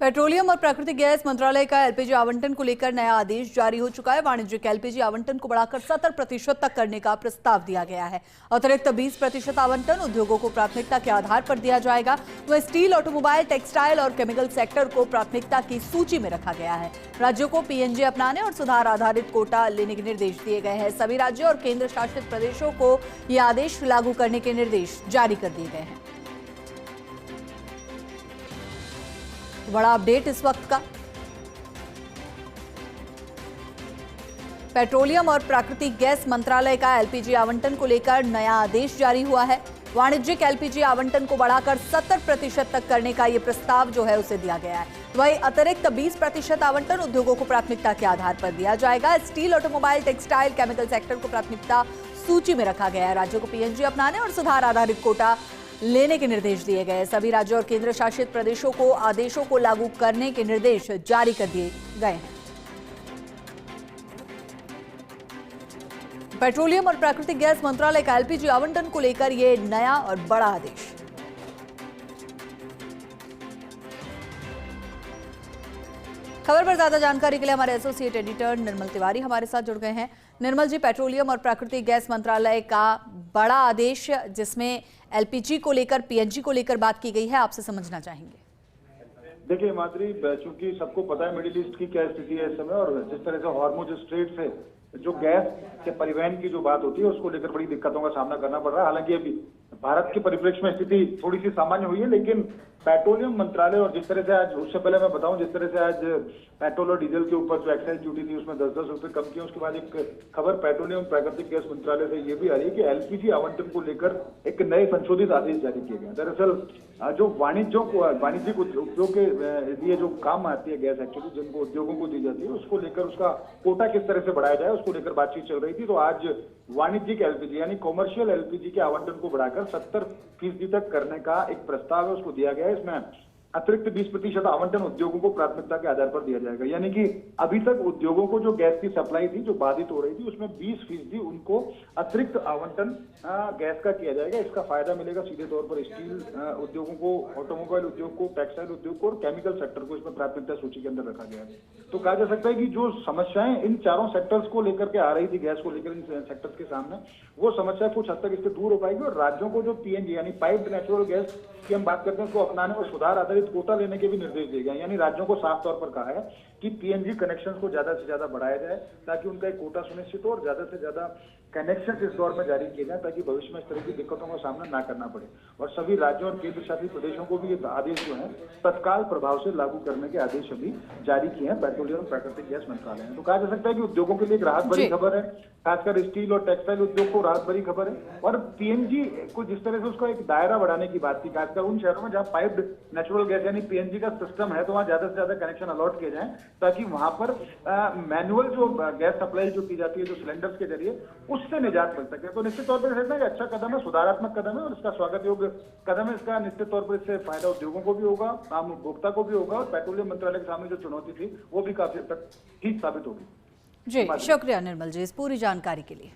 Petroleum और प्राकृतिक gas मंत्रालय का एलपीजी आवंटन को लेकर नया आदेश जारी हो चुका है। वाणिज्यिक एलपीजी आवंटन को बढ़ाकर 70% तक करने का प्रस्ताव दिया गया है। अतिरिक्त 20% आवंटन उद्योगों को प्राथमिकता के आधार पर दिया जाएगा। वह स्टील, ऑटोमोबाइल, टेक्सटाइल और केमिकल सेक्टर को प्राथमिकता की सूची में रखा गया है। राज्यों को पीएनजी अपनाने और सुधार आधारित कोटा लेने के निर्देश दिए गए हैं। सभी राज्यों और केंद्र शासित प्रदेशों को ये आदेश लागू करने के निर्देश जारी कर दिए गए हैं। बड़ा अपडेट इस वक्त का। पेट्रोलियम और प्राकृतिक गैस मंत्रालय का एलपीजी आवंटन को लेकर नया आदेश जारी हुआ है। वाणिज्यिक एलपीजी आवंटन को बढ़ाकर 70% तक करने का यह प्रस्ताव जो है उसे दिया गया है। वहीं अतिरिक्त 20% आवंटन उद्योगों को प्राथमिकता के आधार पर दिया जाएगा। Steel, automobile, textile, chemical sector को प्राथमिकता सूची में रखा गया है। राज्यों को पीएनजी अपनाने और सुधार आधारित कोटा लेने के निर्देश दिए गए। सभी राज्यों और केंद्र शासित प्रदेशों को आदेशों को लागू करने के निर्देश जारी कर दिए गए हैं। पेट्रोलियम और प्राकृतिक गैस मंत्रालय का एलपीजी आवंटन को लेकर यह नया और बड़ा आदेश। खबर पर ज्यादा जानकारी के लिए हमारे एसोसिएट एडिटर निर्मल तिवारी हमारे साथ जुड़ गए हैं। निर्मल जी, पेट्रोलियम और प्राकृतिक गैस मंत्रालय का बड़ा आदेश जिसमें एलपीजी को लेकर, पीएनजी को लेकर बात की गई है, आपसे समझना चाहेंगे। देखिए माधुरी, चूंकि सबको पता है मिडिल ईस्ट की क्या स्थिति है इस समय, और जिस तरह से हॉर्मुज स्ट्रेट से जो गैस के परिवहन की जो बात होती है उसको लेकर बड़ी दिक्कतों का सामना करना पड़ रहा है। हालांकि अभी भारत के परिप्रेक्ष्य में स्थिति थोड़ी सी सामान्य हुई है, लेकिन पेट्रोलियम मंत्रालय और जिस तरह से आज, उससे पहले मैं बताऊं, जिस तरह से आज पेट्रोल और डीजल के ऊपर जो एक्साइज ड्यूटी थी उसमें 10-10 रुपए कम किए। उसके बाद एक खबर पेट्रोलियम प्राकृतिक गैस मंत्रालय से ये भी आ रही है कि एलपीजी आवंटन को लेकर एक नए संशोधित आदेश जारी किए गए। दरअसल जो वाणिज्यिक उपयोग के लिए जो काम आती है गैस, एक्चुअली जिनको उद्योगों को दी जाती है, उसको लेकर उसका कोटा किस तरह से बढ़ाया जाए उसको लेकर बातचीत चल रही थी। तो आज वाणिज्यिक एलपीजी यानी कॉमर्शियल एलपीजी के आवंटन को बढ़ाकर 70% तक करने का एक प्रस्ताव है, उसको दिया गया है। इसमें अतिरिक्त 20% आवंटन उद्योगों को प्राथमिकता के आधार पर दिया जाएगा। यानी कि अभी तक उद्योगों को जो गैस की सप्लाई थी जो बाधित हो रही थी उसमें 20% उनको अतिरिक्त आवंटन गैस का किया जाएगा। इसका फायदा मिलेगा सीधे तौर पर स्टील उद्योगों को, ऑटोमोबाइल उद्योग को, टेक्सटाइल उद्योग को और केमिकल सेक्टर को इसमें प्राथमिकता सूची के अंदर रखा गया है। तो कहा जा सकता है कि जो समस्याएं इन चारों सेक्टर्स को लेकर के आ रही थी, गैस को लेकर इन सेक्टर्स के सामने, वो समस्या कुछ हद तक इससे दूर हो पाएगी। और राज्यों को जो पीएनजी यानी पाइप्ड नेचुरल गैस की हम बात करते हैं उसको अपनाने और सुधार आधारित कोटा लेने के भी निर्देश दिए गए। यानी राज्यों को साफ तौर पर कहा है कि पीएनजी कनेक्शंस को ज्यादा से ज्यादा बढ़ाया जाए ताकि उनका एक कोटा सुनिश्चित हो और ज्यादा से ज्यादा कनेक्शन इस दौर में जारी किए जाए ताकि भविष्य में इस तरह की दिक्कतों का सामना ना करना पड़े। और सभी राज्यों और केंद्र शासित प्रदेशों को भी ये आदेश जो है तत्काल प्रभाव से लागू करने के आदेश अभी जारी किए हैं पेट्रोलियम और प्राकृतिक गैस मंत्रालय ने। तो कहा जा सकता है कि उद्योगों के लिए एक राहत भरी खबर है, खासकर स्टील और टेक्सटाइल उद्योग को राहत भरी खबर है। और पीएनजी को जिस तरह से उसका एक दायरा बढ़ाने की बात थी, खासकर उन शहरों में जहां पाइप्ड नेचुरल गैस यानी पीएनजी का सिस्टम है, तो वहां ज्यादा से ज्यादा कनेक्शन अलॉट किए जाएं ताकि वहां पर मैनुअल जो गैस सप्लाई जो की जाती है जो सिलेंडर्स के जरिए, उससे निजात मिल सके। तो निश्चित तौर पर समझना कि अच्छा कदम है, सुधारात्मक कदम है और इसका स्वागत योग्य कदम है। इसका निश्चित तौर पर इससे फायदा उद्योगों को भी होगा, आम उपभोक्ता को भी होगा और पेट्रोलियम मंत्रालय के सामने जो चुनौती थी वो भी काफी हद तक ठीक साबित होगी। जी, शुक्रिया निर्मल जी इस पूरी जानकारी के लिए।